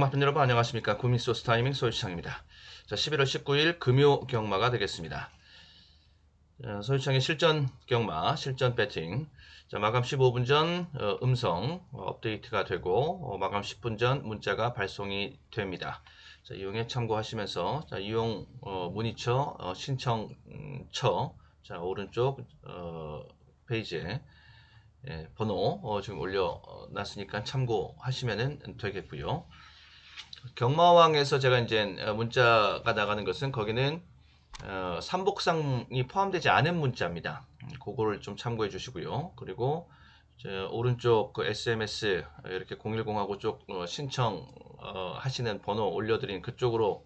경마팬 여러분 안녕하십니까. 구민소스 타이밍 소유창입니다. 자, 11월 19일 금요 경마가 되겠습니다. 소유창의 실전 경마, 실전 배팅. 자, 마감 15분 전 음성 업데이트가 되고 마감 10분 전 문자가 발송이 됩니다. 자, 이용에 참고하시면서 자, 이용 문의처 신청처 자, 오른쪽 페이지에 번호 지금 올려놨으니까 참고하시면 되겠고요. 경마왕에서 제가 이제 문자가 나가는 것은 거기는 삼복상이 포함되지 않은 문자입니다. 그거를 좀 참고해 주시고요. 그리고 오른쪽 그 SMS 이렇게 010하고 쪽 신청 하시는 번호 올려드린 그쪽으로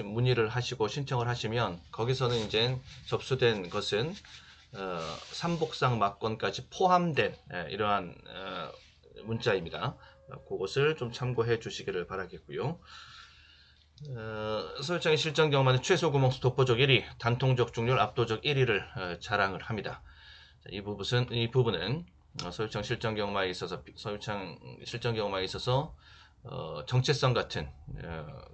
문의를 하시고 신청을 하시면 거기서는 이제 접수된 것은 삼복상 막건까지 포함된 이러한 문자입니다. 그것을 좀 참고해 주시기를 바라겠고요. 소유창의 실전 경마는 최소 구멍수 독보적 1위, 단통적 중률 압도적 1위를 자랑을 합니다. 이 부분은 소유창 실전 경마에 있어서 정체성 같은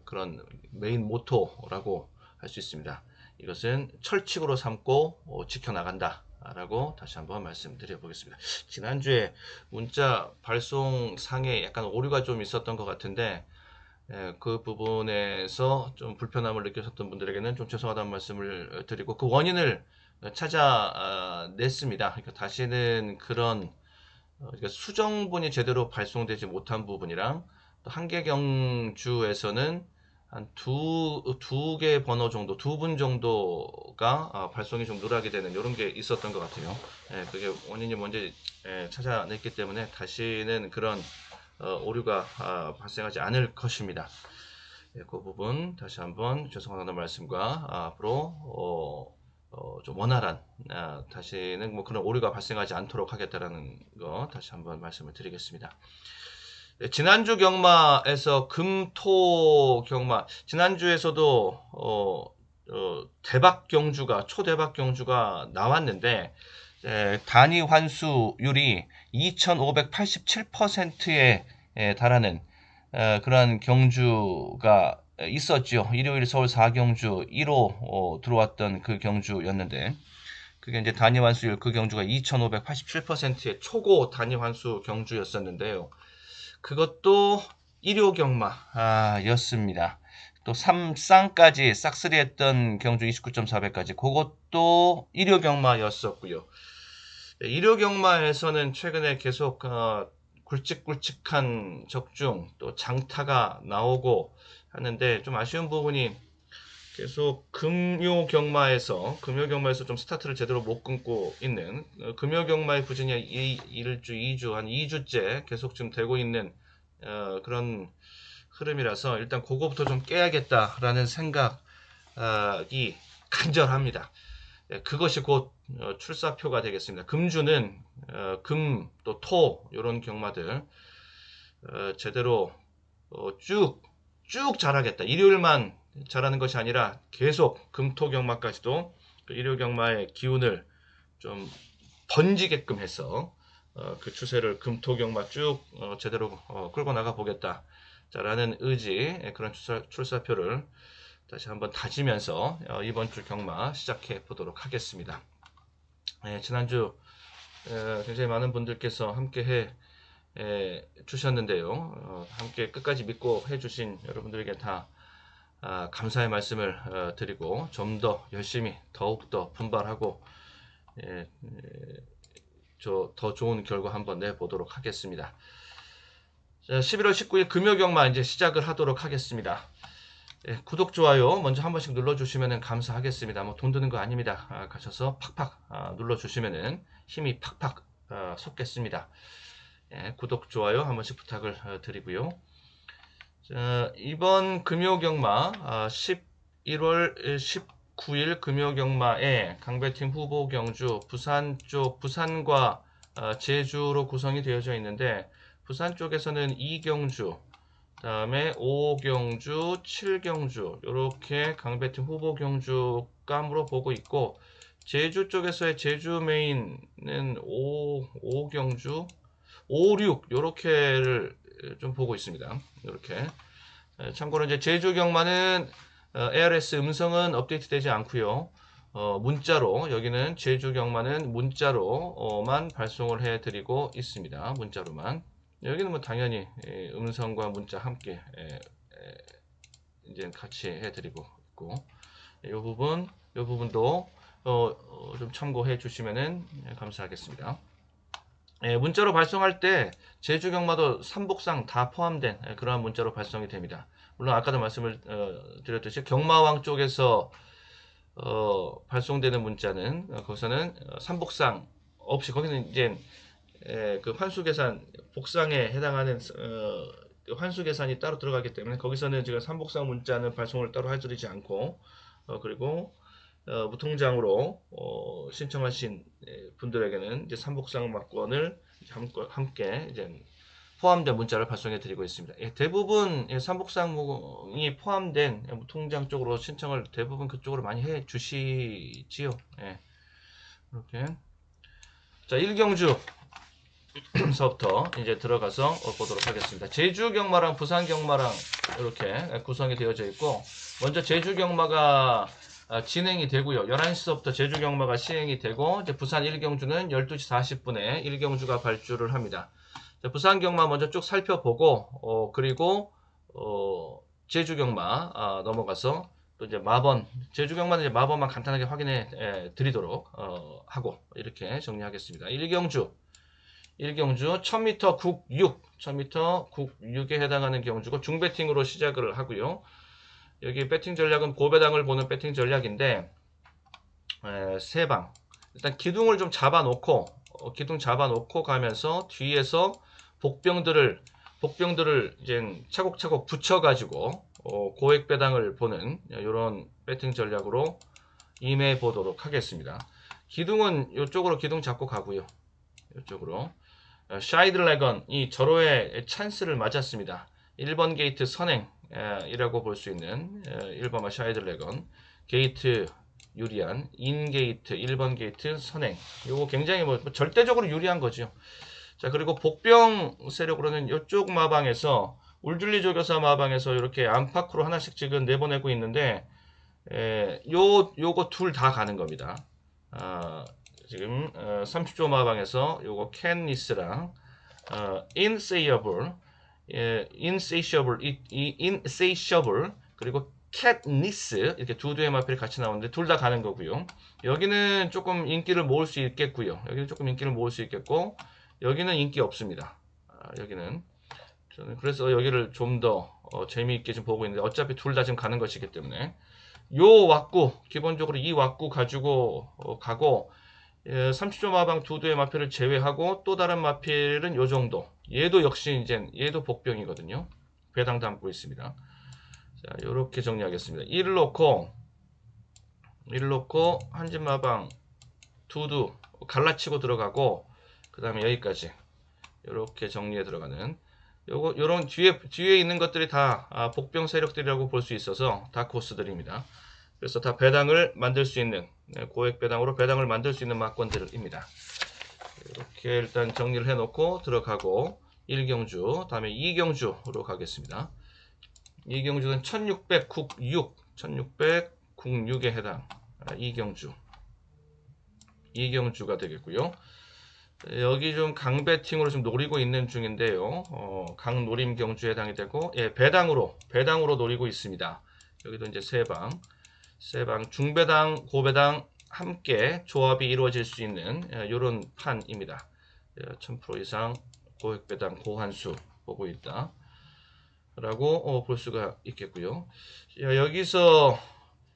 그런 메인 모토라고 할 수 있습니다. 이것은 철칙으로 삼고 지켜나간다 라고 다시 한번 말씀드려 보겠습니다. 지난주에 문자 발송상에 약간 오류가 좀 있었던 것 같은데 그 부분에서 좀 불편함을 느끼셨던 분들에게는 좀 죄송하다는 말씀을 드리고 그 원인을 찾아냈습니다. 그러니까 다시는 그런 그러니까 수정본이 제대로 발송되지 못한 부분이랑 또 한개 경주에서는 한 두 개 번호 정도, 두 분 정도가 발송이 좀 누락이 되는 이런 게 있었던 것 같아요. 그게 원인이 뭔지 찾아냈기 때문에 다시는 그런 오류가 발생하지 않을 것입니다. 그 부분 다시 한번 죄송하다는 말씀과 앞으로 좀 원활한 다시는 뭐 그런 오류가 발생하지 않도록 하겠다라는 거 다시 한번 말씀을 드리겠습니다. 지난주 경마에서 금토 경마 지난주에서도 대박 경주가 초대박 경주가 나왔는데 단위 환수율이 2587%에 달하는 그러한 경주가 있었죠. 일요일 서울 4경주 1호 들어왔던 그 경주였는데 그게 이제 단위 환수율 그 경주가 2587%의 초고 단위 환수 경주였었는데요. 그것도 일요 경마였습니다. 또 3쌍까지 싹쓸이 했던 경주 29.4배까지 그것도 일요 경마였었고요. 일요 경마에서는 최근에 계속 굵직굵직한 적중 또 장타가 나오고 하는데 좀 아쉬운 부분이 계속 금요 경마에서 좀 스타트를 제대로 못 끊고 있는 금요 경마의 부진이 1주, 2주, 한 2주째 계속 지금 되고 있는 그런 흐름이라서 일단 그거부터 좀 깨야겠다라는 생각이 간절합니다. 그것이 곧 출사표가 되겠습니다. 금주는 금 또 토 이런 경마들 제대로 쭉 잘하겠다. 일요일만 잘하는 것이 아니라 계속 금토 경마까지도 일요 경마의 기운을 좀 번지게끔 해서 그 추세를 금토 경마 쭉 제대로 끌고 나가 보겠다. 라는 의지 그런 출사표를 다시 한번 다지면서 이번 주 경마 시작해 보도록 하겠습니다. 지난주 굉장히 많은 분들께서 함께 해 주셨는데요. 함께 끝까지 믿고 해 주신 여러분들에게 다 감사의 말씀을 드리고 좀 더 열심히 더욱더 분발하고 더 좋은 결과 한번 내보도록 하겠습니다. 11월 19일 금요경마 이제 시작을 하도록 하겠습니다. 구독, 좋아요 먼저 한 번씩 눌러주시면 감사하겠습니다. 뭐 돈 드는 거 아닙니다. 가셔서 팍팍 눌러주시면 힘이 팍팍 솟겠습니다. 구독, 좋아요 한 번씩 부탁을 드리고요. 이번 금요경마 11월 19일 금요경마에 강배팀 후보 경주 부산 쪽 부산과 제주로 구성이 되어져 있는데 부산 쪽에서는 2경주 다음에 5경주 7경주 이렇게 강배팀 후보 경주 감으로 보고 있고 제주 쪽에서의 제주 메인은 5경주 5, 6 이렇게를 좀 보고 있습니다. 이렇게 참고로 이제 제주 경마는 ARS 음성은 업데이트 되지 않고요. 문자로 여기는 제주 경마는 문자로만 발송을 해드리고 있습니다. 문자로만. 여기는 뭐 당연히 음성과 문자 함께 이제 같이 해드리고 있고, 이 부분도 좀 참고해 주시면은 감사하겠습니다. 문자로 발송할 때 제주 경마도 삼복상 다 포함된 그러한 문자로 발송이 됩니다. 물론 아까도 말씀을 드렸듯이 경마왕 쪽에서 발송되는 문자는 거기서는 삼복상 없이, 거기는 이제 그 환수계산 복상에 해당하는 환수계산이 따로 들어가기 때문에 거기서는 지금 삼복상 문자는 발송을 따로 해드리지 않고, 그리고 무통장으로 신청하신 분들에게는 이제 삼복상 막권을 함께 이제 포함된 문자를 발송해 드리고 있습니다. 대부분 삼복상이 포함된 무통장 쪽으로 신청을 대부분 그쪽으로 많이 해 주시지요. 이렇게. 자, 1경주 서부터 이제 들어가서 보도록 하겠습니다. 제주 경마랑 부산 경마랑 이렇게 구성이 되어져 있고, 먼저 제주 경마가 진행이 되고요. 11시서부터 제주 경마가 시행이 되고, 이제 부산 1경주는 12시 40분에 1경주가 발주를 합니다. 자, 부산 경마 먼저 쭉 살펴보고, 그리고 제주 경마 넘어가서 또 이제 마번, 제주 경마는 이제 마번만 간단하게 확인해 드리도록 하고 이렇게 정리하겠습니다. 1경주 1000m 국육, 1000m 국육에 해당하는 경주고 중배팅으로 시작을 하고요. 여기 배팅 전략은 고배당을 보는 배팅 전략인데, 세 방. 일단 기둥을 좀 기둥 잡아놓고 가면서 뒤에서 복병들을 이제 차곡차곡 붙여가지고 고액 배당을 보는 이런 배팅 전략으로 임해 보도록 하겠습니다. 기둥은 이쪽으로 기둥 잡고 가고요. 이쪽으로. 샤이드래건, 이 절호의 찬스를 맞았습니다. 1번 게이트 선행이라고 볼 수 있는 1번마 샤이드래건 게이트 유리한 인게이트 1번 게이트 선행, 요거 굉장히 뭐 절대적으로 유리한 거죠. 자, 그리고 복병 세력으로는 이쪽 마방에서 울줄리 조교사 마방에서 이렇게 안팎으로 하나씩 지금 내보내고 있는데, 요거 둘 다 가는 겁니다. 지금 30조 마방에서 요거 캔니스랑 insatiable, insatiable 그리고 캣니스, 이렇게 두 대의 마필이 같이 나오는데 둘 다 가는 거고요. 여기는 조금 인기를 모을 수 있겠고요. 여기는 조금 인기를 모을 수 있겠고, 여기는 인기 없습니다. 여기는 저는 그래서 여기를 좀 더 재미있게 좀 보고 있는데, 어차피 둘 다 지금 가는 것이기 때문에 요 왁구, 기본적으로 이 왁구 가지고 가고, 30조 마방 두 대의 마필을 제외하고 또 다른 마필은 요 정도. 얘도 역시 이제 얘도 복병이거든요. 배당 담고 있습니다. 자, 요렇게 정리하겠습니다. 1을 놓고 한진 마방 두두 갈라치고 들어가고, 그 다음에 여기까지 요렇게 정리해 들어가는 요런 뒤에 있는 것들이 다 복병 세력들이라고 볼 수 있어서 다 코스들입니다. 그래서 다 배당을 만들 수 있는, 고액 배당으로 배당을 만들 수 있는 막권들입니다. 이렇게 일단 정리를 해놓고 들어가고, 1경주, 다음에 2경주로 가겠습니다. 2경주는 1600 국육, 1600 국육에 해당 2경주가 되겠고요. 여기 좀 강배팅으로 좀 노리고 있는 중인데요. 강노림 경주에 해당이 되고, 배당으로 노리고 있습니다. 여기도 이제 세 방, 중배당, 고배당 함께 조합이 이루어질 수 있는 이런 판입니다. 1000% 이상 고액배당 고한수 보고 있다 라고 볼 수가 있겠고요. 여기서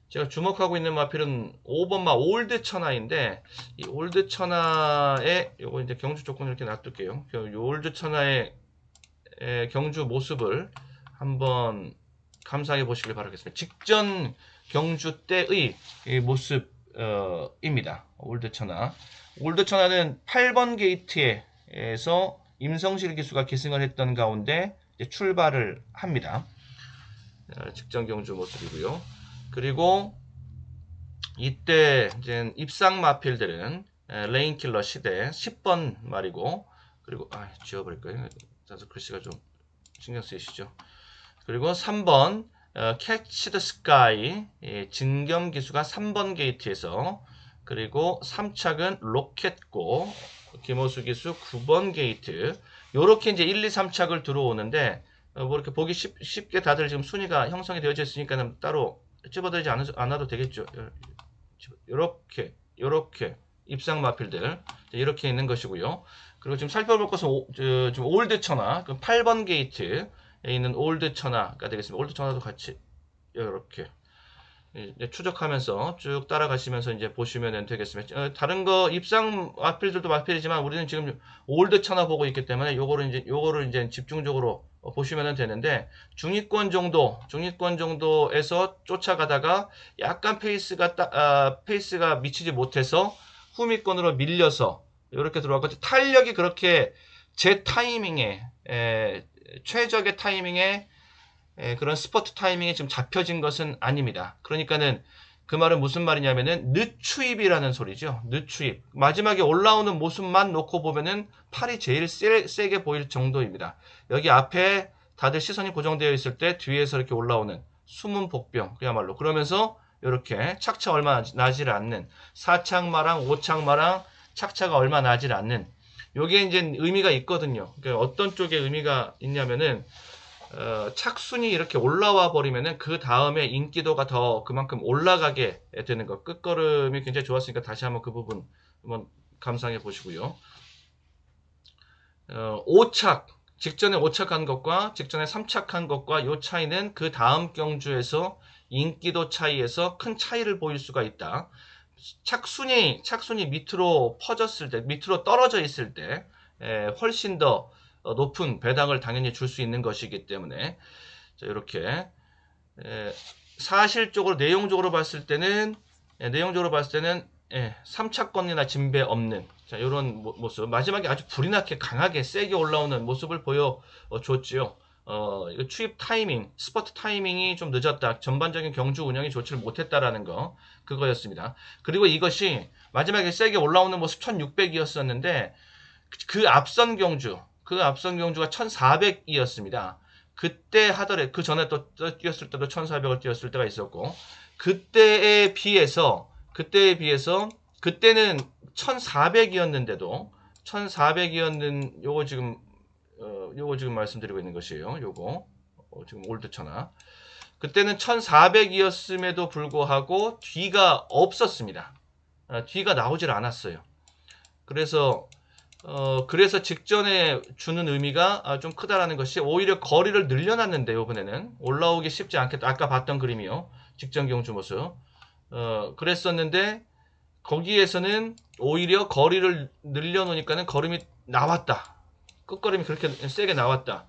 제가 주목하고 있는 마필은 5번마 올드 천하인데, 이 올드 천하의 요거 이제 경주 조건 이렇게 놔둘게요. 이 올드 천하의 경주 모습을 한번 감상해 보시길 바라겠습니다. 직전 경주 때의 모습입니다. 올드 천하는 8번 게이트에서 임성실 기수가 기승을 했던 가운데 출발을 합니다. 직전 경주 모습이고요. 그리고 이때 이제 입상 마필들은 레인킬러 시대 10번 말이고, 그리고 지워버릴 거예요. 글씨가 좀 신경 쓰이시죠. 그리고 3번 캐치 더 스카이 진경 기수가 3번 게이트에서 그리고 3착은 로켓고 김호수 기수 9번 게이트 요렇게 이제 1, 2, 3착을 들어오는데 뭐 이렇게 보기 쉽게 다들 지금 순위가 형성이 되어져 있으니까 따로 집어들지 않아도 되겠죠. 요렇게 입상 마필들 이렇게 있는 것이고요. 그리고 지금 살펴볼 것은 지금 올드 천하 8번 게이트에 있는 올드 천하가 되겠습니다. 올드 천하도 같이 이렇게 추적하면서 쭉 따라가시면서 이제 보시면 되겠습니다. 다른 거 입상 마필들도 마필이지만 우리는 지금 올드 천하 보고 있기 때문에 요거를 이제 집중적으로 보시면 되는데 중위권 정도에서 쫓아가다가 약간 페이스가 미치지 못해서 후미권으로 밀려서 이렇게 들어왔고 탄력이 그렇게 제 타이밍에 최적의 타이밍에 그런 스포트 타이밍이 지금 잡혀진 것은 아닙니다. 그러니까는 그 말은 무슨 말이냐면은 늦추입이라는 소리죠. 늦추입. 마지막에 올라오는 모습만 놓고 보면은 팔이 제일 세게 보일 정도입니다. 여기 앞에 다들 시선이 고정되어 있을 때 뒤에서 이렇게 올라오는 숨은 복병 그야말로 그러면서 이렇게 착차 얼마 나질 않는 4착마랑 5착마랑 착차가 얼마 나질 않는 요게 이제 의미가 있거든요. 그러니까 어떤 쪽에 의미가 있냐면은 착순이 이렇게 올라와 버리면은 그 다음에 인기도가 더 그만큼 올라가게 되는 것. 끝걸음이 굉장히 좋았으니까 다시 한번 그 부분 한번 감상해 보시고요. 5착 직전에 5착한 것과 직전에 3착한 것과 요 차이는 그 다음 경주에서 인기도 차이에서 큰 차이를 보일 수가 있다. 착순이 밑으로 퍼졌을 때, 밑으로 떨어져 있을 때 훨씬 더 높은 배당을 당연히 줄 수 있는 것이기 때문에 자, 이렇게 사실적으로 내용적으로 봤을 때는 3차권이나 진배 없는 자, 이런 모습 마지막에 아주 불이 나게 강하게 세게 올라오는 모습을 보여줬지요. 이거 추입 타이밍, 스퍼트 타이밍이 좀 늦었다. 전반적인 경주 운영이 좋지를 못했다라는 거 그거였습니다. 그리고 이것이 마지막에 세게 올라오는 모습 1600이었었는데 그 앞선 경주가 1400이었습니다. 그때 하더라도 그 전에 또 뛰었을 때도 1400을 뛰었을 때가 있었고 그때에 비해서 그때는 1400이었는데도 1400이었는 요거 지금 말씀드리고 있는 것이에요. 요거 지금 올드 천하 그때는 1400이었음에도 불구하고 뒤가 없었습니다. 뒤가 나오질 않았어요. 그래서 직전에 주는 의미가 좀 크다라는 것이 오히려 거리를 늘려놨는데 이번에는 올라오기 쉽지 않겠다. 아까 봤던 그림이요. 직전 경주 모습. 그랬었는데 거기에서는 오히려 거리를 늘려놓으니까는 걸음이 나왔다. 끝걸음이 그렇게 세게 나왔다.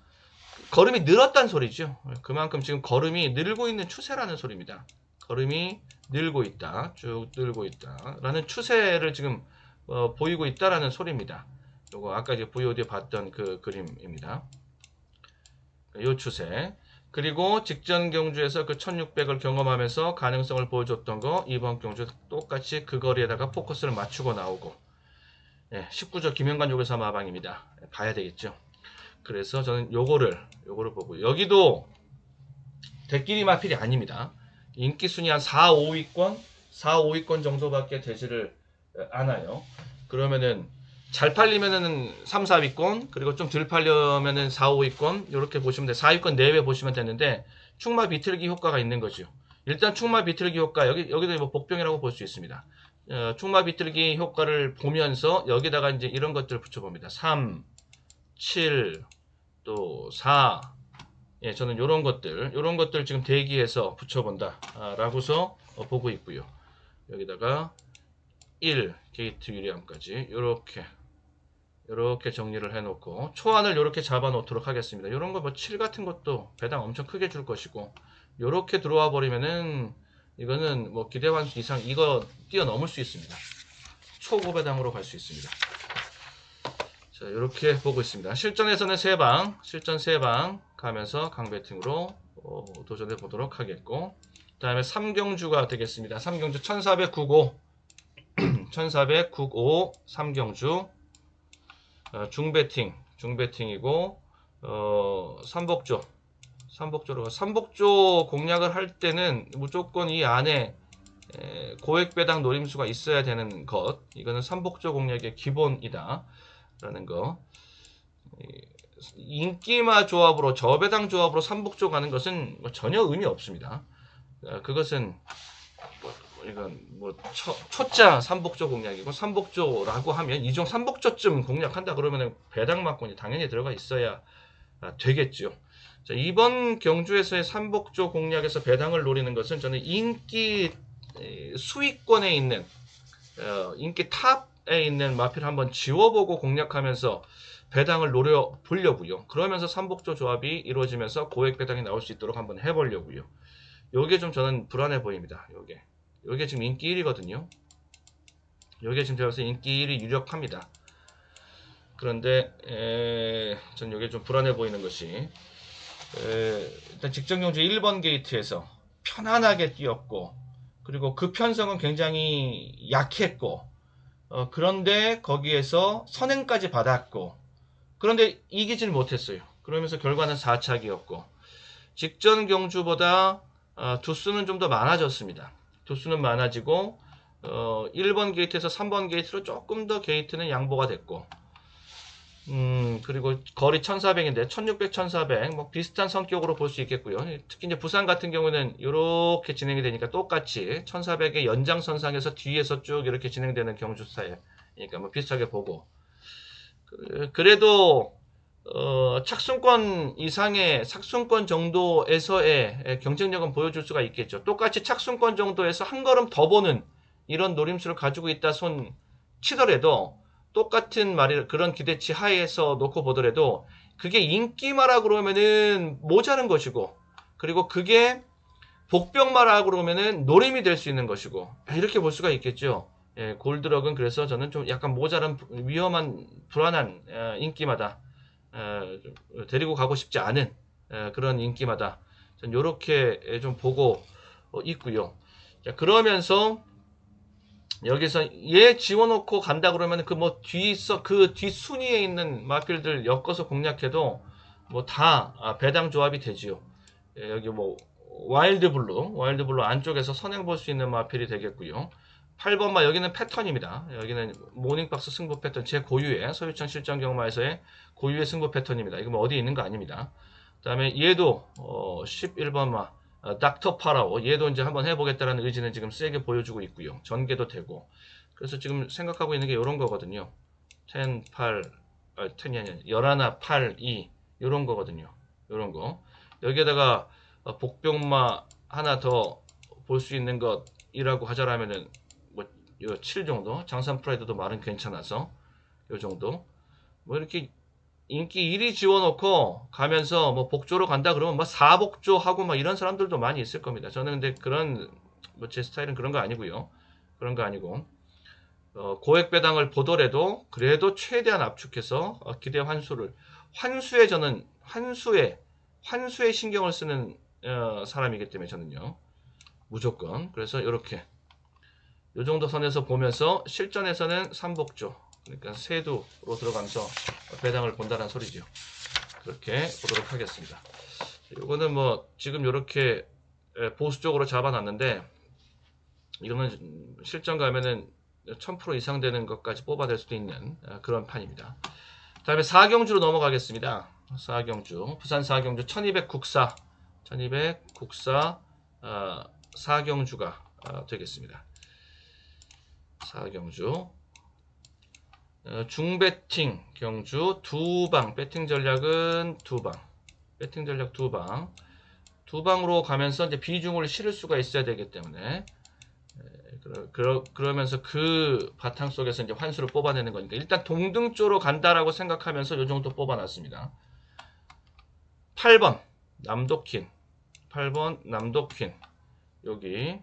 걸음이 늘었다는 소리죠. 그만큼 지금 걸음이 늘고 있는 추세라는 소리입니다. 걸음이 늘고 있다. 쭉 늘고 있다. 라는 추세를 지금 보이고 있다라는 소리입니다. 요거 아까 이제 VOD 봤던 그 그림입니다. 요 추세. 그리고 직전 경주에서 그 1600을 경험하면서 가능성을 보여줬던 거 이번 경주 똑같이 그 거리에다가 포커스를 맞추고 나오고 19조 김영관 요괴사 마방입니다. 봐야 되겠죠. 그래서 저는 요거를 보고 여기도 대끼리 마필이 아닙니다. 인기 순위 한 4, 5위권 정도밖에 되지를 않아요. 그러면은 잘 팔리면은 3, 4위권 그리고 좀 덜 팔려면은 4, 5위권 이렇게 보시면 돼. 4위권 내외 보시면 되는데 충마 비틀기 효과가 있는 거죠. 일단 충마 비틀기 효과 여기도 뭐 복병이라고 볼 수 있습니다. 충마 비틀기 효과를 보면서 여기다가 이제 이런 것들을 붙여봅니다. 3, 7, 또 4. 예, 저는 이런 것들 지금 대기해서 붙여본다. 라고서 보고 있고요. 여기다가 1 게이트 유리함까지 이렇게 정리를 해놓고 초안을 이렇게 잡아놓도록 하겠습니다. 이런 거 뭐 7 같은 것도 배당 엄청 크게 줄 것이고 이렇게 들어와 버리면은 이거는 뭐 기대환수 이상 이거 뛰어넘을 수 있습니다. 초고배당으로 갈 수 있습니다. 자, 이렇게 보고 있습니다. 실전에서는 3방, 실전 3방 가면서 강배팅으로 도전해 보도록 하겠고 그 다음에 3경주가 되겠습니다. 3경주 1495 3경주 중배팅이고 삼복조 삼복조 공략을 할 때는 무조건 이 안에 고액배당 노림수가 있어야 되는 것. 이거는 삼복조 공략의 기본이다 라는 거. 인기마 조합으로 저배당 조합으로 삼복조 가는 것은 전혀 의미 없습니다. 그것은 이건 초짜 삼복조 공략이고, 삼복조라고 하면 이종 삼복조쯤 공략한다 그러면 배당 막권이 당연히 들어가 있어야 되겠죠. 자, 이번 경주에서의 삼복조 공략에서 배당을 노리는 것은 저는 인기 수위권에 있는 인기 탑에 있는 마필을 한번 지워보고 공략하면서 배당을 노려보려고요. 그러면서 삼복조 조합이 이루어지면서 고액 배당이 나올 수 있도록 한번 해보려고요. 요게 좀 저는 불안해 보입니다. 요게 지금 인기 1위거든요. 요게 지금 제가 봐서 인기 1위 유력합니다. 그런데 전 요게 좀 불안해 보이는 것이, 일단 직전경주 1번 게이트에서 편안하게 뛰었고, 그리고 그 편성은 굉장히 약했고, 그런데 거기에서 선행까지 받았고, 그런데 이기질 못했어요. 그러면서 결과는 4착이었고, 직전 경주보다 두수는 좀 더 많아졌습니다. 두수는 많아지고 1번 게이트에서 3번 게이트로 조금 더 게이트는 양보가 됐고, 그리고 거리 1400인데 1600, 1400 뭐 비슷한 성격으로 볼 수 있겠고요. 특히 이제 부산 같은 경우는 이렇게 진행이 되니까 똑같이 1400의 연장선상에서 뒤에서 쭉 이렇게 진행되는 경주 스타일, 그러니까 뭐 비슷하게 보고, 그래도 착순권 이상의 착순권 정도에서의 경쟁력은 보여줄 수가 있겠죠. 똑같이 착순권 정도에서 한 걸음 더 보는 이런 노림수를 가지고 있다 손 치더라도, 똑같은 그런 기대치 하에서 놓고 보더라도 그게 인기마라 그러면은 모자른 것이고, 그리고 그게 복병마라 그러면은 노림이 될 수 있는 것이고, 이렇게 볼 수가 있겠죠. 골드럭은 그래서 저는 좀 약간 모자란 위험한 불안한 인기마다, 데리고 가고 싶지 않은 그런 인기마다 전 요렇게 좀 보고 있고요. 자, 그러면서 여기서 얘 지워놓고 간다 그러면 그 뒷순위에 있는 마필들 엮어서 공략해도 뭐 다 배당 조합이 되지요. 여기 뭐 와일드블루 안쪽에서 선행 볼 수 있는 마필이 되겠고요. 8번마 여기는 패턴입니다. 여기는 모닝박스 승부 패턴, 제 고유의 서유창 실전 경마에서의 고유의 승부 패턴입니다. 이거 뭐 어디 있는 거 아닙니다. 그 다음에 얘도 11번마 닥터 파라오, 얘도 이제 한번 해보겠다는 의지는 지금 세게 보여주고 있고요. 전개도 되고. 그래서 지금 생각하고 있는 게 이런 거거든요. 10, 8, 10이 아니라 11, 8, 2 이런 거거든요. 이런 거. 여기에다가 복병마 하나 더 볼 수 있는 것이라고 하자라면은 뭐 7 정도, 장산 프라이드도 말은 괜찮아서 요 정도. 뭐 이렇게 인기 1위 지워놓고 가면서 뭐 복조로 간다 그러면 뭐 4복조 하고 막 이런 사람들도 많이 있을 겁니다. 저는 근데 그런 뭐 제 스타일은 그런 거 아니고요. 그런 거 아니고 고액 배당을 보더라도 그래도 최대한 압축해서 기대 환수에 저는 환수에 신경을 쓰는 사람이기 때문에 저는요 무조건. 그래서 이렇게 요 정도 선에서 보면서 실전에서는 삼복조, 그러니까 세두로 들어가면서 배당을 본다는 소리죠. 그렇게 보도록 하겠습니다. 이거는 뭐 지금 이렇게 보수적으로 잡아놨는데, 이거는 실전 가면은 1000% 이상 되는 것까지 뽑아낼 수도 있는 그런 판입니다. 다음에 4경주로 넘어가겠습니다. 4경주, 부산 4경주 1200 국사, 1200 국사 4경주가 되겠습니다. 4경주 중배팅 경주 2방, 배팅 전략은 2방, 배팅 전략 2방, 2방으로 가면서 이제 비중을 실을 수가 있어야 되기 때문에 그러면서 그 바탕 속에서 이제 환수를 뽑아내는 거니까 일단 동등조로 간다라고 생각하면서 요 정도 뽑아놨습니다. 8번 남도킨, 8번 남도킨, 여기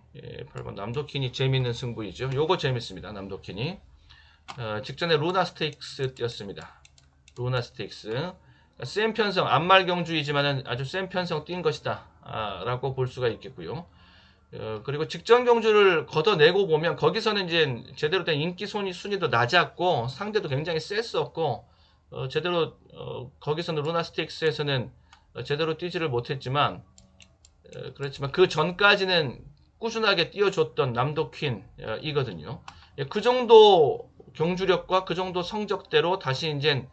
8번 남도킨이 재밌는 승부이죠. 요거 재밌습니다. 남도킨이 직전에 루나 스테이크스 뛰었습니다. 루나 스테이크스 센 편성, 안말경주이지만은 아주 센 편성 뛴 것이다 라고 볼 수가 있겠고요. 그리고 직전 경주를 걷어내고 보면 거기서는 이제 제대로 된 인기 순위도 낮았고 상대도 굉장히 셌었고 제대로 거기서는 루나 스테이크스에서는 제대로 뛰지를 못했지만 그렇지만 그 전까지는 꾸준하게 뛰어줬던 남도퀸이거든요. 그 정도 경주력과 그 정도 성적대로 다시 이제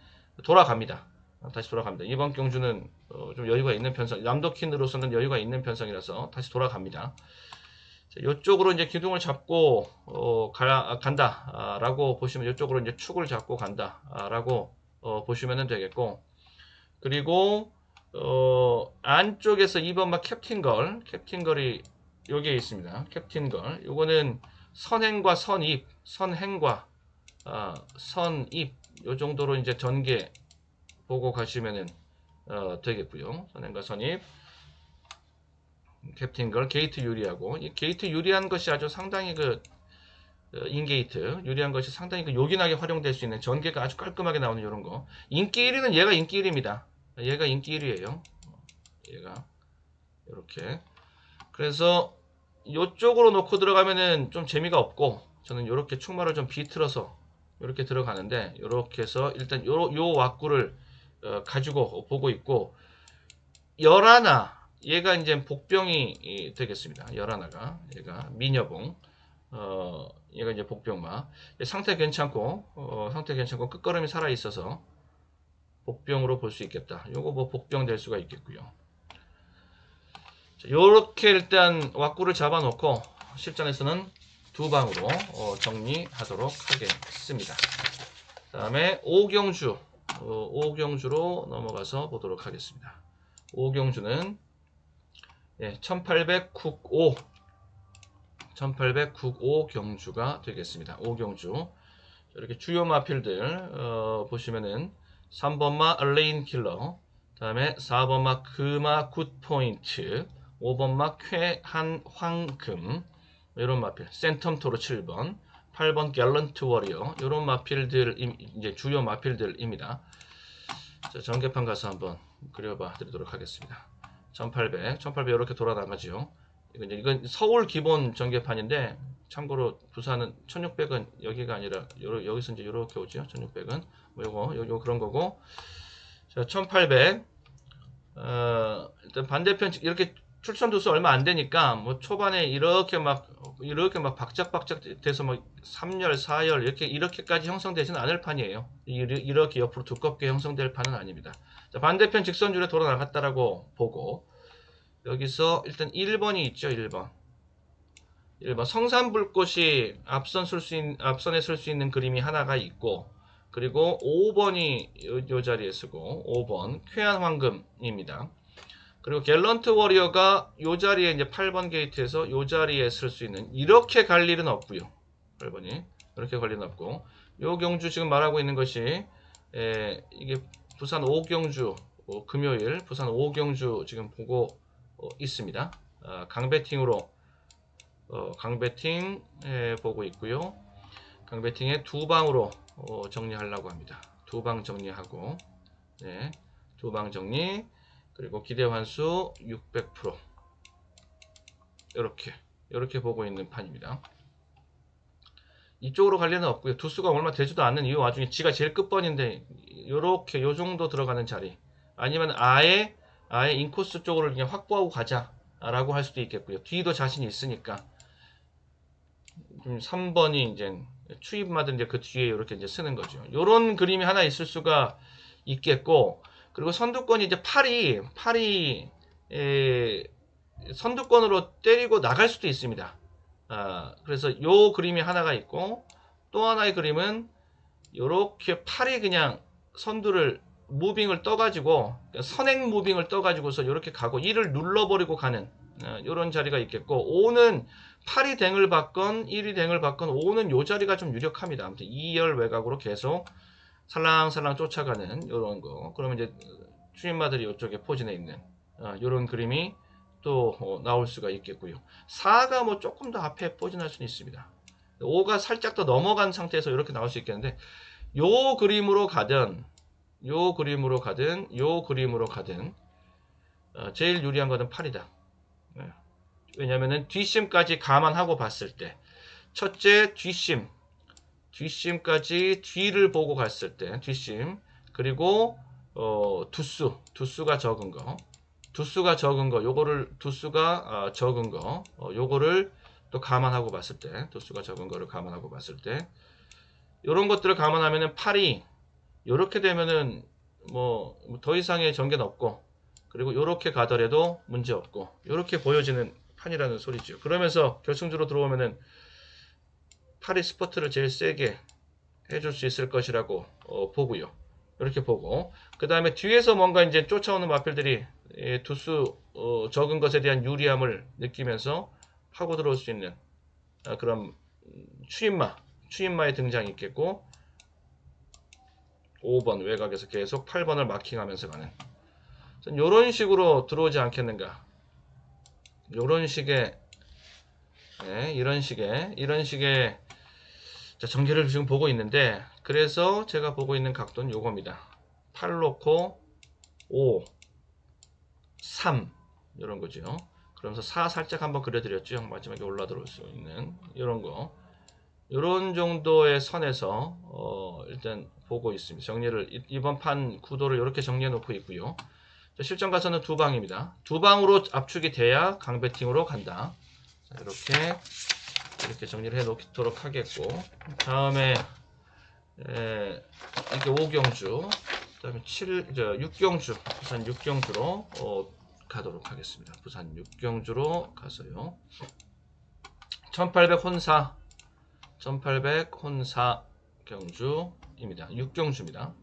돌아갑니다. 다시 돌아갑니다. 이번 경주는 좀 여유가 있는 편성, 남도퀸으로서는 여유가 있는 편성이라서 다시 돌아갑니다. 이쪽으로 이제 기둥을 잡고 간다라고 보시면, 이쪽으로 이제 축을 잡고 간다라고 보시면 되겠고, 그리고 안쪽에서 2번마 캡틴걸이 여기에 있습니다. 캡틴걸, 요거는 선행과 선입, 선행과 선입, 요 정도로 이제 전개 보고 가시면은 되겠고요. 선행과 선입, 캡틴걸, 게이트 유리하고, 이 게이트 유리한 것이 아주 상당히 인게이트 유리한 것이 상당히 요긴하게 활용될 수 있는, 전개가 아주 깔끔하게 나오는 이런 거. 인기 1위는 얘가 인기 1위입니다. 얘가 인기 1위에요. 얘가 이렇게. 그래서 이쪽으로 놓고 들어가면은 좀 재미가 없고, 저는 이렇게 축마를 좀 비틀어서 이렇게 들어가는데, 이렇게 해서 일단 요 왁구를 가지고 보고 있고, 열하나, 얘가 이제 복병이 되겠습니다. 열하나가, 얘가 미녀봉, 얘가 이제 복병마. 상태 괜찮고, 끝걸음이 살아 있어서 복병으로 볼 수 있겠다. 요거 뭐 복병 될 수가 있겠고요. 요렇게 일단 왁구를 잡아놓고 실전에서는 두 방으로 정리하도록 하겠습니다. 그 다음에 오경주, 오경주로 넘어가서 보도록 하겠습니다. 오경주는 1895 경주가 되겠습니다. 오경주. 이렇게 주요 마필들 보시면은 3번마 얼레인 킬러, 그 다음에 4번마 금화 굿포인트, 5번마 쾌한 황금, 이런 마필, 센텀토로 7번, 8번 갤런트 워리어, 이런 마필들, 이제 주요 마필들입니다. 자, 전개판 가서 한번 그려봐 드리도록 하겠습니다. 1800 이렇게 돌아나가죠. 이건 서울 기본 전개판인데, 참고로 부산은 1600은 여기가 아니라 여기서 이제 이렇게 오죠. 1600은 뭐 요거 그런 거고. 자, 1800 일단 반대편 이렇게 출선 두수 얼마 안 되니까 뭐 초반에 이렇게 막 박작박작 돼서 막 3열, 4열 이렇게까지 형성되지는 않을 판이에요. 이렇게 옆으로 두껍게 형성될 판은 아닙니다. 자, 반대편 직선줄에 돌아 나갔다라고 보고, 여기서 일단 1번이 있죠. 1번 성산불꽃이 앞선에 쓸 수 있는 그림이 하나가 있고, 그리고 5번이 요 자리에 쓰고, 5번 쾌한 황금입니다. 그리고 갤런트 워리어가 요 자리에 이제 8번 게이트에서 요 자리에 쓸 수 있는, 이렇게 갈 일은 없고요. 8번이 이렇게 갈 일은 없고, 요 경주 지금 말하고 있는 것이 이게 부산 5경주 금요일 부산 5경주 지금 보고 있습니다. 강배팅으로 강배팅 보고 있고요. 강배팅의 두 방으로 정리하려고 합니다. 두 방 정리하고, 두 방 정리, 그리고 기대 환수 600% 이렇게 보고 있는 판입니다. 이쪽으로 갈 리는 없고요. 두수가 얼마 되지도 않는 이 와중에 지가 제일 끝번인데 요렇게 요 정도 들어가는 자리, 아니면 아예 인코스 쪽으로 그냥 확보하고 가자라고 할 수도 있겠고요. 뒤도 자신이 있으니까 3번이 이제 추입마들 이제 그 뒤에 이렇게 이제 쓰는 거죠. 요런 그림이 하나 있을 수가 있겠고, 그리고 선두권이 이제 팔이 선두권으로 때리고 나갈 수도 있습니다. 그래서 요 그림이 하나가 있고, 또 하나의 그림은 요렇게 팔이 그냥 선두를 무빙을 떠가지고, 선행 무빙을 떠가지고서 이렇게 가고 1을 눌러버리고 가는 이런 자리가 있겠고, 5는 8이 댕을 받건 1이 댕을 받건 5는 요 자리가 좀 유력합니다. 아무튼 2열 외곽으로 계속 살랑살랑 쫓아가는 이런 거. 그러면 이제 추임마들이 이쪽에 포진해 있는 이런 그림이 또 나올 수가 있겠고요. 4가 뭐 조금 더 앞에 포진할 수는 있습니다. 5가 살짝 더 넘어간 상태에서 이렇게 나올 수 있겠는데, 요 그림으로 가든 제일 유리한 것은 8이다. 왜냐면은 뒷심까지 감안하고 봤을 때, 첫째 뒷심까지 뒤를 보고 갔을 때 뒷심, 그리고 두수가 적은 거, 두수가 적은 거, 요거를 두수가 적은 거, 요거를 또 감안하고 봤을 때, 두수가 적은 거를 감안하고 봤을 때, 요런 것들을 감안하면은 팔이 요렇게 되면은 뭐 더 이상의 전개는 없고, 그리고 요렇게 가더라도 문제 없고, 요렇게 보여지는 판이라는 소리죠. 그러면서 결승주로 들어오면은 팔이 스퍼트를 제일 세게 해줄 수 있을 것이라고 보고요. 이렇게 보고, 그 다음에 뒤에서 뭔가 이제 쫓아오는 마필들이 두수 적은 것에 대한 유리함을 느끼면서 파고 들어올 수 있는 그런 추임마의 등장이 있겠고, 5번 외곽에서 계속 8번을 마킹하면서 가는 이런 식으로 들어오지 않겠는가. 이런 식의 이런 식의 자, 전개를 지금 보고 있는데, 그래서 제가 보고 있는 각도는 요겁니다. 8 놓고 5 3 이런 거죠. 그러면서 4 살짝 한번 그려드렸죠. 마지막에 올라 들어올 수 있는 이런 거, 이런 정도의 선에서 일단 보고 있습니다. 정리를 이번 판 구도를 이렇게 정리해 놓고 있고요. 자, 실전 가서는 두 방입니다. 두 방으로 압축이 돼야 강배팅으로 간다. 자, 이렇게 정리를 해 놓도록 하겠고, 다음에 이게 5경주, 그 다음에 6경주, 부산 6경주로 가도록 하겠습니다. 부산 6경주로 가서요. 1800 혼사 경주입니다. 6경주입니다.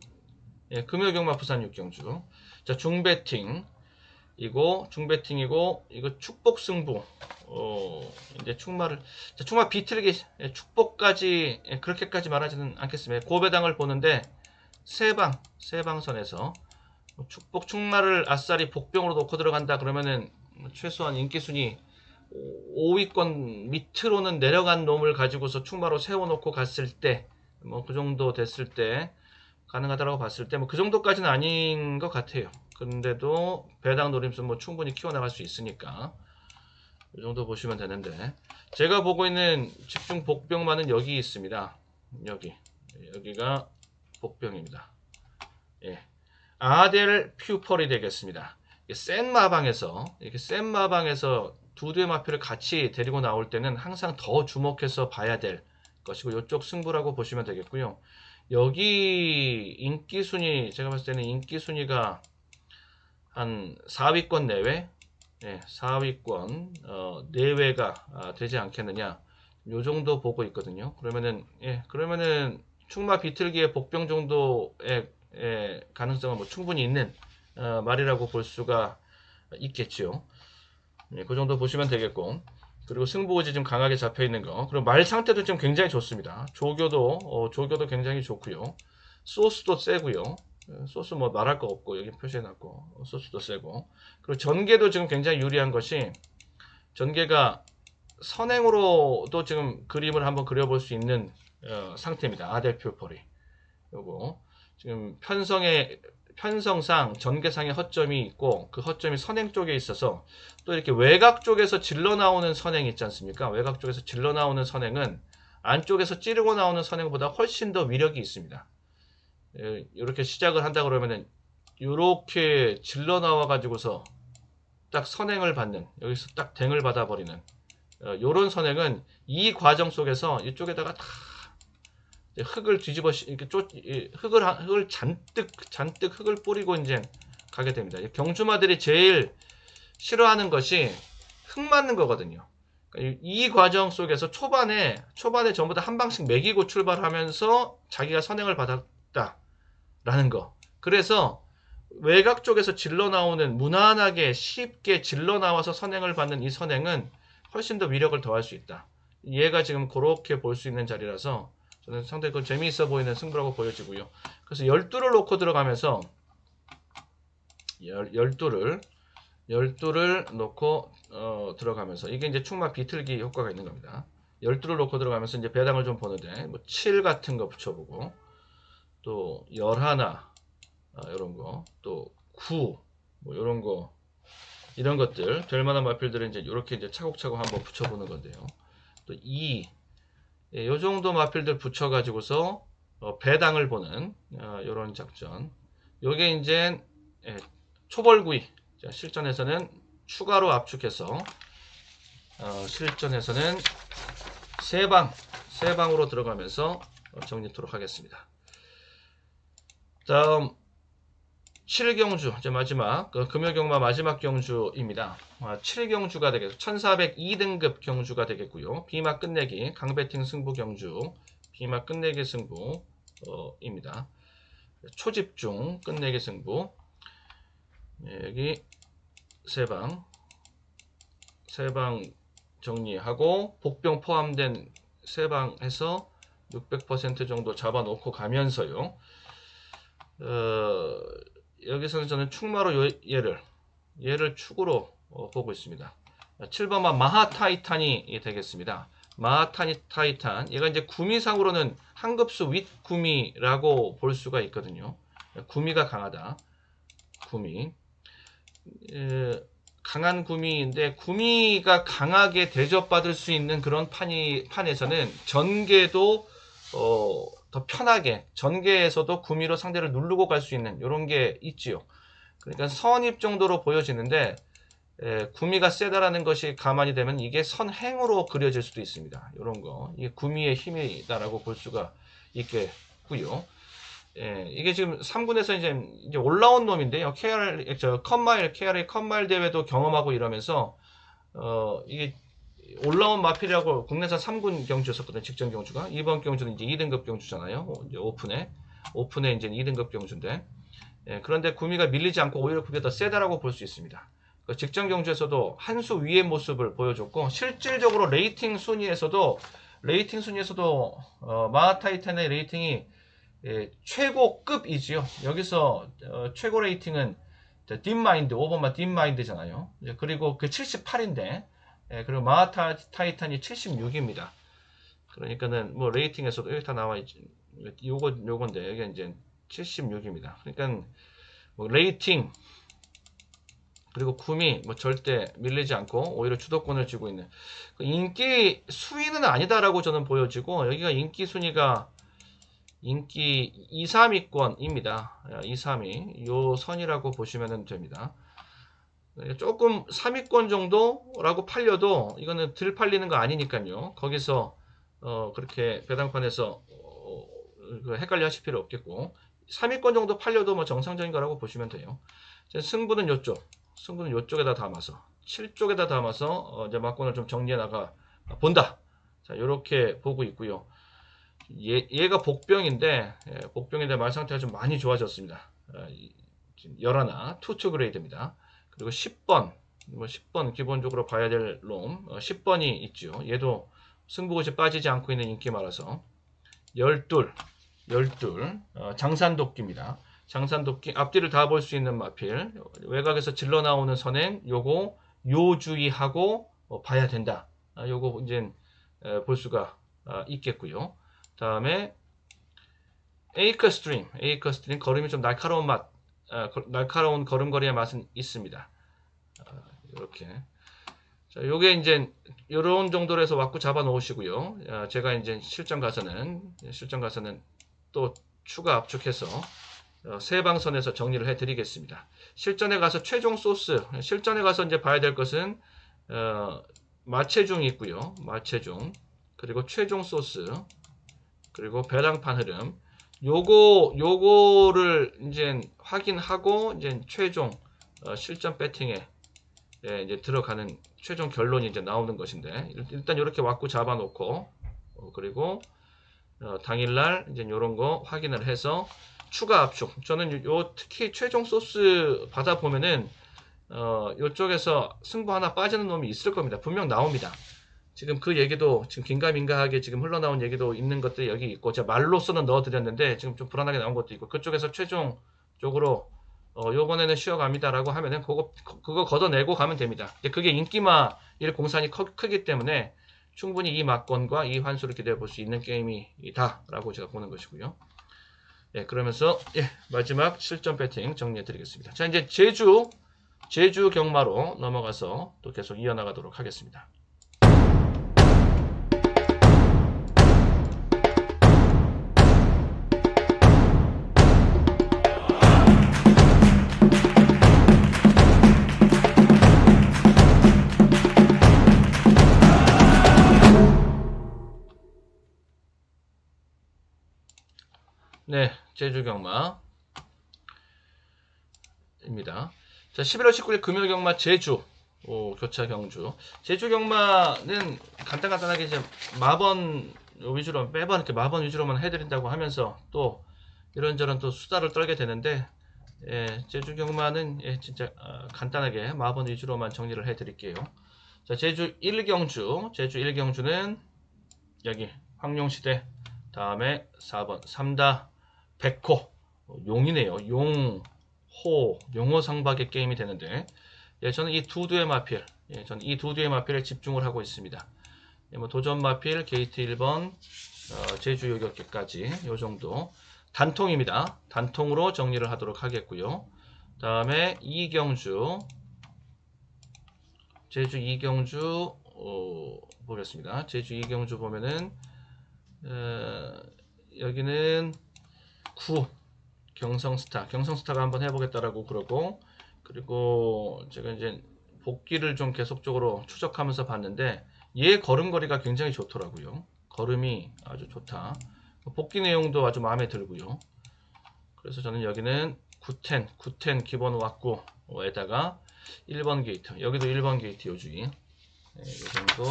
예, 금요경마 부산 6경주. 자, 중배팅이고, 이거 축복승부. 이제 축마 비틀기, 축복까지, 그렇게까지 말하지는 않겠습니다. 고배당을 보는데, 세 방선에서, 축마를 아싸리 복병으로 놓고 들어간다 그러면은, 최소한 인기순위 5위권 밑으로는 내려간 놈을 가지고서 축마로 세워놓고 갔을 때, 뭐 그 정도 됐을 때, 가능하다고 봤을 때, 뭐 그 정도까지는 아닌 것 같아요. 근데도 배당 노림수 뭐 충분히 키워나갈 수 있으니까 이 정도 보시면 되는데, 제가 보고 있는 집중 복병만은 여기 있습니다. 여기가 복병입니다. 예. 아델 퓨펄이 되겠습니다. 센 마방에서 두 대의 마표를 같이 데리고 나올 때는 항상 더 주목해서 봐야 될 것이고, 이쪽 승부라고 보시면 되겠고요. 여기 인기순위, 제가 봤을 때는 인기순위가 한 4위권 내외, 4위권 내외가 되지 않겠느냐, 요 정도 보고 있거든요. 그러면은 축마 비틀기의 복병 정도의 가능성은 뭐 충분히 있는 말이라고 볼 수가 있겠죠. 그 정도 보시면 되겠고, 그리고 승부의지 좀 강하게 잡혀 있는 거, 그리고 말 상태도 좀 굉장히 좋습니다. 조교도 굉장히 좋고요. 소스도 세고요. 소스 뭐 말할 거 없고, 여기 표시해놨고, 소스도 세고, 그리고 전개도 지금 굉장히 유리한 것이, 전개가 선행으로도 지금 그림을 한번 그려볼 수 있는 상태입니다. 아델표폴이. 요거 지금 편성상 전개상의 허점이 있고, 그 허점이 선행 쪽에 있어서, 또 이렇게 외곽 쪽에서 질러 나오는 선행 있지 않습니까? 외곽 쪽에서 질러 나오는 선행은 안쪽에서 찌르고 나오는 선행보다 훨씬 더 위력이 있습니다. 이렇게 시작을 한다 그러면은 이렇게 질러 나와 가지고서 딱 선행을 받는, 여기서 딱 댕을 받아버리는 요런 선행은 이 과정 속에서 이쪽에다가 다 흙을 뒤집어 이렇게 흙을 잔뜩 흙을 뿌리고 이제 가게 됩니다. 경주마들이 제일 싫어하는 것이 흙 맞는 거거든요. 이 과정 속에서 초반에 전부 다 한 방씩 매기고 출발하면서 자기가 선행을 받았다라는 거. 그래서 외곽 쪽에서 질러 나오는, 무난하게 쉽게 질러 나와서 선행을 받는 이 선행은 훨씬 더 위력을 더할 수 있다. 얘가 지금 그렇게 볼 수 있는 자리라서 저는 상당히 재미있어 보이는 승부라고 보여지고요. 그래서 12를 놓고 들어가면서 12를 놓고 들어가면서, 이게 이제 축마 비틀기 효과가 있는 겁니다. 12를 놓고 들어가면서 이제 배당을 좀 보는데, 뭐 7 같은 거 붙여보고, 또 11 이런 거, 또 9 뭐 이런 것들 될 만한 마필들을 이제 이렇게 이제 차곡차곡 한번 붙여보는 건데요. 또 2, 요 정도 마필들 붙여가지고서 배당을 보는 이런 작전. 요게 이제 초벌구이, 자, 실전에서는 추가로 압축해서 실전에서는 세 방으로 들어가면서 정리토록 하겠습니다. 다음 7경주, 이제 마지막 금요경마 마지막 경주입니다. 7경주가 되겠고 1402등급 경주가 되겠고요. 비막 끝내기 강배팅 승부 경주, 비막 끝내기 승부입니다. 초집중 끝내기 승부. 여기 세 방 정리하고 복병 포함된 세 방 해서 600% 정도 잡아놓고 가면서요. 여기서는 저는 축마로 얘를 축으로 보고 있습니다. 7번마 마하타이탄이 되겠습니다. 마하타이탄, 얘가 이제 구미상으로는 한 급수 윗 구미라고 볼 수가 있거든요. 구미가 강하다. 구미. 강한 구미인데, 구미가 강하게 대접받을 수 있는 그런 판에서는 전개도 더 편하게, 전개에서도 구미로 상대를 누르고 갈 수 있는 이런 게 있지요. 그러니까 선입 정도로 보여지는데, 구미가 세다라는 것이 가만히 되면 이게 선행으로 그려질 수도 있습니다. 이런 거. 이게 구미의 힘이다라고 볼 수가 있겠고요. 이게 지금 3군에서 이제 올라온 놈인데요. KRA 컷마일 대회도 경험하고 이러면서, 이게 올라온 마필이라고 국내산 3군 경주였었거든요. 직전 경주가. 이번 경주는 이제 2등급 경주잖아요. 이제 오픈에 이제 2등급 경주인데. 그런데 구미가 밀리지 않고 오히려 그게 더 세다라고 볼 수 있습니다. 직전 경주에서도 한 수 위의 모습을 보여줬고, 실질적으로 레이팅 순위에서도 마하타이탄의 레이팅이 최고급이지요. 여기서 최고 레이팅은 딥마인드, 5번마 딥마인드잖아요. 그리고 그 78인데, 그리고 마하타이탄이 76입니다. 그러니까는 뭐 레이팅에서도 여기 다 나와 있지. 요건데 여기 이제 76입니다. 그러니까 뭐 레이팅 그리고 구미 뭐 절대 밀리지 않고 오히려 주도권을 쥐고 있는 인기 수위는 아니다라고 저는 보여지고, 여기가 인기 순위가 인기 2, 3위권입니다. 2, 3위 요 선이라고 보시면 됩니다. 조금 3위권 정도라고 팔려도 이거는 덜 팔리는 거 아니니까요. 거기서 그렇게 배당판에서 헷갈려 하실 필요 없겠고, 3위권 정도 팔려도 뭐 정상적인 거라고 보시면 돼요. 승부는 요쪽에다 담아서 7쪽에다 담아서 이제 막권을 좀 정리해 나가 본다. 자, 요렇게 보고 있고요. 얘가 복병인데 말 상태가 좀 많이 좋아졌습니다. 11 투투 그레이드입니다. 그리고 10번 10번 기본적으로 봐야 될 놈 10번이 있죠. 얘도 승부고시 빠지지 않고 있는 인기마라서 12 장산도끼입니다. 장산도끼 앞뒤를 다 볼 수 있는 마필, 외곽에서 질러 나오는 선행 요거 요주의하고 봐야 된다. 요거 이제 볼 수가 있겠고요. 다음에 에이커 스트림 걸음이 좀 날카로운 걸음걸이의 맛은 있습니다. 이렇게. 자, 요게 이제 요런 정도로 해서 왁구 잡아 놓으시고요. 제가 이제 실전 가서는 또 추가 압축해서 세 방선에서 정리를 해 드리겠습니다. 실전에 가서 최종 소스, 실전에 가서 이제 봐야 될 것은 마체중이 있고요. 마체중, 그리고 최종 소스, 그리고 배당판 흐름. 요거를 이제 확인하고 이제 최종 실전 배팅에 이제 들어가는 최종 결론이 이제 나오는 것인데, 일단 이렇게 왁구 잡아 놓고 그리고 당일날 이제 요런 거 확인을 해서 추가 압축. 저는 특히 최종 소스 받아 보면은 요쪽에서 승부 하나 빠지는 놈이 있을 겁니다. 분명 나옵니다. 지금 그 얘기도 지금 긴가민가하게 지금 흘러나온 얘기도 있는 것들이 여기 있고, 제가 말로서는 넣어드렸는데 지금 좀 불안하게 나온 것도 있고, 그쪽에서 최종적으로 요번에는 쉬어갑니다라고 하면은 그거 걷어내고 가면 됩니다. 그게 인기마 일 공산이 크기 때문에 충분히 이 막건과 이 환수를 기대해 볼 수 있는 게임이다라고 제가 보는 것이고요. 그러면서 마지막 실전 배팅 정리해 드리겠습니다. 자, 이제 제주 경마로 넘어가서 또 계속 이어나가도록 하겠습니다. 제주 경마입니다. 자, 11월 19일 금요 경마 제주 교차 경주. 제주 경마는 간단하게 이제 마번 위주로 매번 이렇게 마번 위주로만 해드린다고 하면서 또 이런저런 또 수다를 떨게 되는데, 예, 제주 경마는 예, 진짜 간단하게 마번 위주로만 정리를 해드릴게요. 자, 제주 1경주. 제주 1경주는 여기 황룡시대, 다음에 4번 삼다 백호, 용이네요. 용, 호, 용호상박의 게임이 되는데, 예, 저는 이 두 두의 마필, 예, 저는 이 두 두의 마필에 집중을 하고 있습니다. 예, 뭐 도전 마필 게이트 1번, 제주 요격기까지 요 정도 단통입니다. 단통으로 정리를 하도록 하겠고요. 다음에 이경주, 제주 이경주 보겠습니다. 제주 이경주 보면은 여기는 9 경성스타, 경성스타가 한번 해보겠다라고 그러고, 그리고 제가 이제 복귀를 좀 계속적으로 추적하면서 봤는데 얘 걸음걸이가 굉장히 좋더라고요. 걸음이 아주 좋다. 복귀 내용도 아주 마음에 들고요. 그래서 저는 여기는 910 기본 왁구에다가 1번 게이트, 여기도 1번 게이트 요주의, 네, 이 정도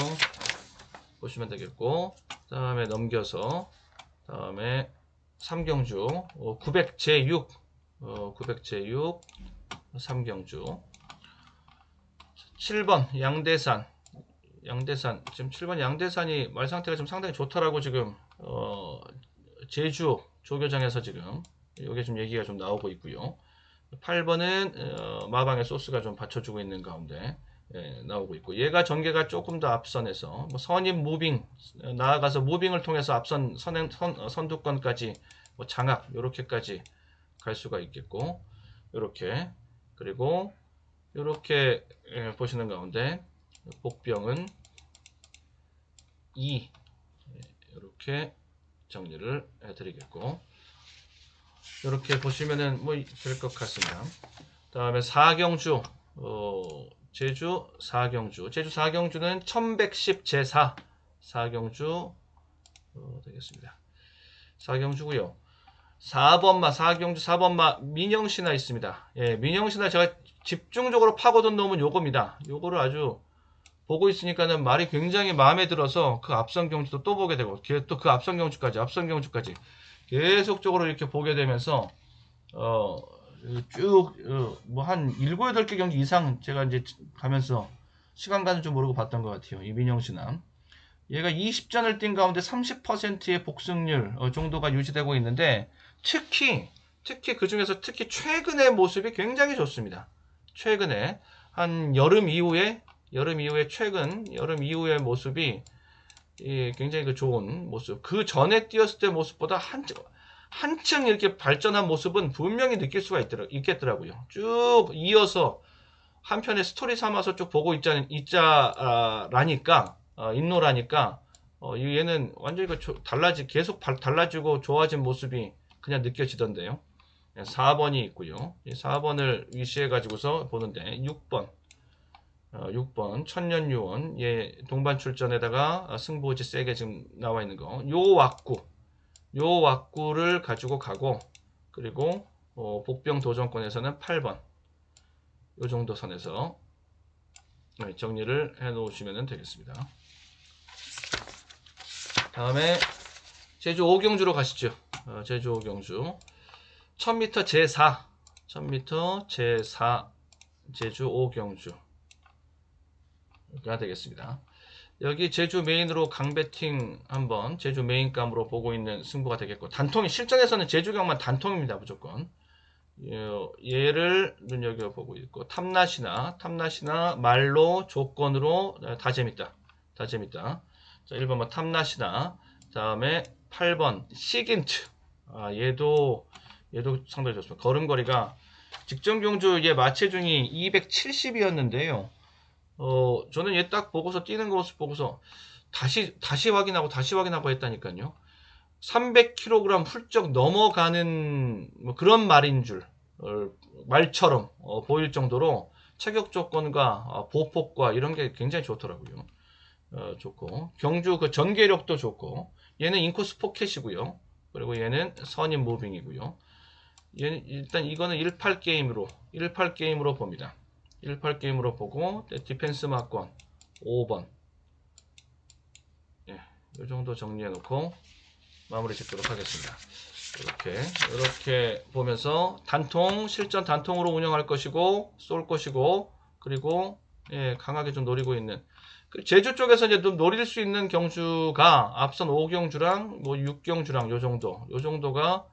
보시면 되겠고, 다음에 넘겨서 다음에 3경주 900제6 900제6 3경주 7번 양대산. 지금 7번 양대산이 말 상태가 좀 상당히 좋더라고. 지금 제주 조교장에서 지금 이게 좀 얘기가 좀 나오고 있고요. 8번은 마방의 소스가 좀 받쳐주고 있는 가운데 예, 나오고 있고, 얘가 전개가 조금 더 앞선에서 뭐 선임 무빙, 나아가서 무빙을 통해서 앞선 선두권까지 뭐 장악 요렇게까지 갈 수가 있겠고, 요렇게, 그리고 요렇게 예, 보시는 가운데 복병은 2 이렇게 정리를 해드리겠고, 이렇게 보시면은 뭐 될 것 같습니다. 다음에 4경주, 제주 4경주. 제주 4경주는 1110 제4 4경주 되겠습니다. 4경주고요. 4번마 4경주 4번마 민영신화 있습니다. 예, 민영신화 제가 집중적으로 파고든 놈은 요겁니다. 요거를 아주 보고 있으니까는 말이 굉장히 마음에 들어서 그 앞선 경주도 또 보게 되고, 또 그 앞선 경주까지 계속적으로 이렇게 보게 되면서 쭉 뭐 한 7, 8개 경기 이상 제가 이제 가면서 시간 가는 줄 모르고 봤던 것 같아요. 이 민영신함. 얘가 20전을 뛴 가운데 30%의 복승률 정도가 유지되고 있는데, 특히 그 중에서 특히 최근의 모습이 굉장히 좋습니다. 최근에 한 여름 이후에 여름 이후의 모습이 굉장히 그 좋은 모습. 그 전에 뛰었을 때 모습보다 한층 이렇게 발전한 모습은 분명히 느낄 수가 있겠더라고요. 쭉 이어서 한편의 스토리 삼아서 쭉 보고 있자라니까, 있노라니까, 얘는 완전히 계속 달라지고 좋아진 모습이 그냥 느껴지던데요. 4번이 있고요. 이 4번을 위시해가지고서 보는데, 6번 천년유원, 예, 동반 출전에다가 승부지 세게 지금 나와 있는 거, 요 왁구를 가지고 가고, 그리고 복병 도전권에서는 8번 요 정도 선에서 정리를 해 놓으시면 되겠습니다. 다음에 제주 5경주로 가시죠. 제주 5경주 1000m 제4 제주 5경주가 되겠습니다. 여기 제주 메인으로 강배팅 한번 제주 메인감으로 보고 있는 승부가 되겠고, 단통이 실전에서는 제주 경만 단통입니다. 무조건 얘를 눈여겨보고 있고, 탐나시나 말로 조건으로 다 재밌다. 자, 1번 탐나시나, 다음에 8번 시긴트. 얘도 상당히 좋습니다. 걸음걸이가 직전 경주 얘 마체중이 270이었는데요. 저는 얘 딱 보고서 뛰는 모습 보고서 다시 확인하고 했다니까요. 300kg 훌쩍 넘어가는 뭐 그런 말인 줄, 말처럼 보일 정도로 체격 조건과 보폭과 이런 게 굉장히 좋더라고요. 좋고, 경주 그 전개력도 좋고, 얘는 인코스 포켓이고요. 그리고 얘는 선임 무빙이고요. 일단 이거는 18게임으로 봅니다. 18게임으로 보고 디펜스 막권 5번. 예, 이 정도 정리해 놓고 마무리 짓도록 하겠습니다. 이렇게 보면서 실전 단통으로 운영할 것이고 쏠 것이고, 그리고 예, 강하게 좀 노리고 있는 제주 쪽에서 이제 좀 노릴 수 있는 경주가 앞선 5경주랑 뭐 6경주랑 요 정도가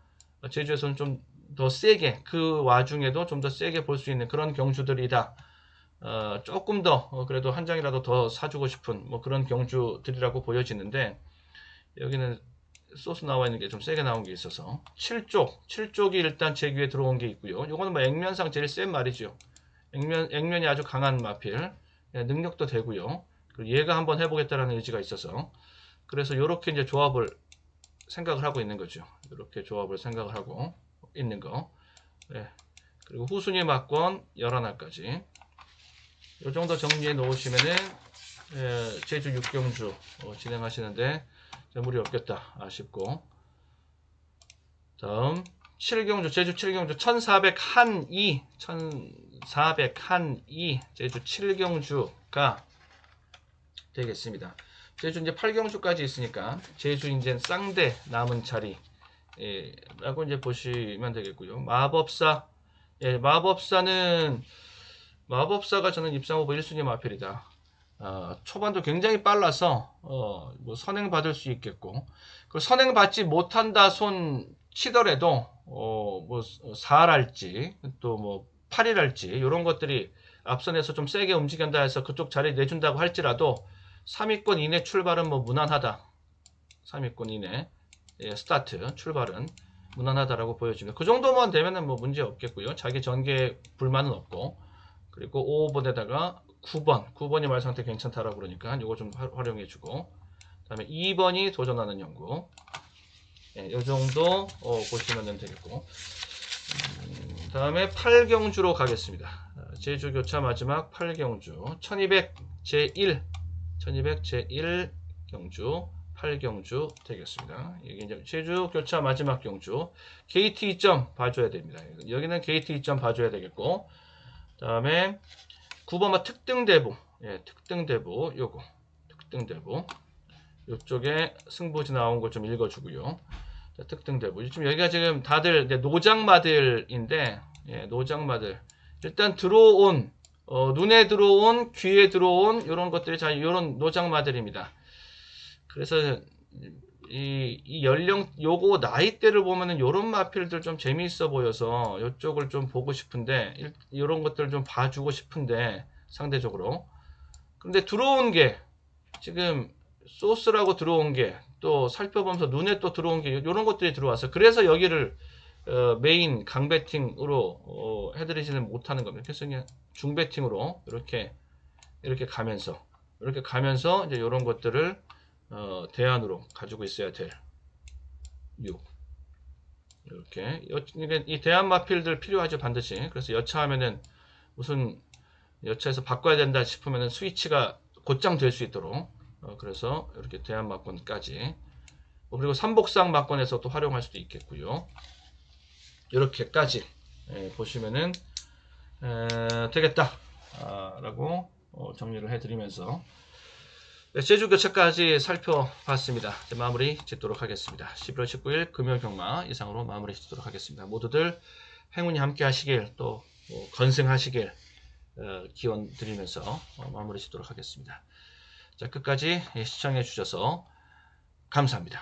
제주에서는 좀 더 세게, 그 와중에도 좀 더 세게 볼 수 있는 그런 경주들이다. 조금 더 그래도 한 장이라도 더 사주고 싶은 뭐 그런 경주들이라고 보여지는데, 여기는 소스 나와 있는 게 좀 세게 나온 게 있어서 7쪽이 일단 제 귀에 들어온 게 있고요. 요거는 뭐 액면상 제일 센 말이죠. 액면이 아주 강한 마필, 예, 능력도 되고요. 그리고 얘가 한번 해보겠다라는 의지가 있어서, 그래서 요렇게 이제 조합을 생각을 하고 있는 거죠. 이렇게 조합을 생각을 하고 있는 거. 예. 그리고 후순위 막권 11알까지 요 정도 정리해 놓으시면은 예, 제주 6경주 진행하시는데 무리 없겠다 아쉽고, 다음 7경주 제주 7경주 1402 제주 7경주가 되겠습니다. 제주 이제 8경주까지 있으니까 제주 이제 쌍대 남은 자리 라고 이제 보시면 되겠고요. 마법사, 예, 마법사가 저는 입상 후보 1순위 마필이다. 초반도 굉장히 빨라서 뭐 선행 받을 수 있겠고, 그 선행 받지 못한다 손 치더라도 뭐 4할지 또 뭐 8일할지 이런 것들이 앞선에서 좀 세게 움직인다 해서 그쪽 자리 내준다고 할지라도 3위권 이내 출발은 뭐 무난하다. 3위권 이내 예, 스타트 출발은 무난하다라고 보여집니다. 그 정도만 되면은 뭐 문제 없겠고요. 자기 전개 불만은 없고, 그리고 5번에다가 9번이 말 상태 괜찮다라고 그러니까 이거 좀 활용해주고, 그다음에 2번이 도전하는 연구, 예, 이 정도 보시면 되겠고, 다음에 8경주로 가겠습니다. 제주 교차 마지막 8경주 1200 제1 경주 8경주 되겠습니다. 여기 이제 제주 교차 마지막 경주 게이트 2점 봐줘야 됩니다. 여기는 게이트 2점 봐줘야 되겠고, 다음에 9번마 특등대부, 예, 특등대부 요쪽에 승부지 나온 거 좀 읽어주고요. 자, 특등대부 지금 여기가 지금 다들 노장마들인데, 예, 노장마들 일단 들어온 눈에 들어온, 귀에 들어온 이런 것들이 자 이런 노장마들입니다. 그래서 이 연령 요거 나이대를 보면은 요런 마필들 좀 재미있어 보여서 요쪽을 좀 보고 싶은데, 이런 것들 좀 봐주고 싶은데 상대적으로. 근데 들어온 게 지금 소스라고 들어온 게 또 살펴보면서 눈에 또 들어온 게 요런 것들이 들어와서, 그래서 여기를 메인 강배팅으로 해드리지는 못하는 겁니다. 그래서 그냥 중배팅으로 이렇게 가면서 이제 요런 것들을 대안으로 가지고 있어야 될 6. 이렇게 이 대안 마필들 필요하죠 반드시. 그래서 여차하면은 무슨 여차해서 바꿔야 된다 싶으면은 스위치가 곧장 될 수 있도록 그래서 이렇게 대안 막권까지, 그리고 삼복상 막권에서 또 활용할 수도 있겠고요. 이렇게까지 보시면은 되겠다 라고 정리를 해드리면서 제주 교차까지 살펴봤습니다. 이제 마무리 짓도록 하겠습니다. 11월 19일 금요 경마 이상으로 마무리 짓도록 하겠습니다. 모두들 행운이 함께 하시길, 또 건승하시길 기원 드리면서 마무리 짓도록 하겠습니다. 자, 끝까지 시청해 주셔서 감사합니다.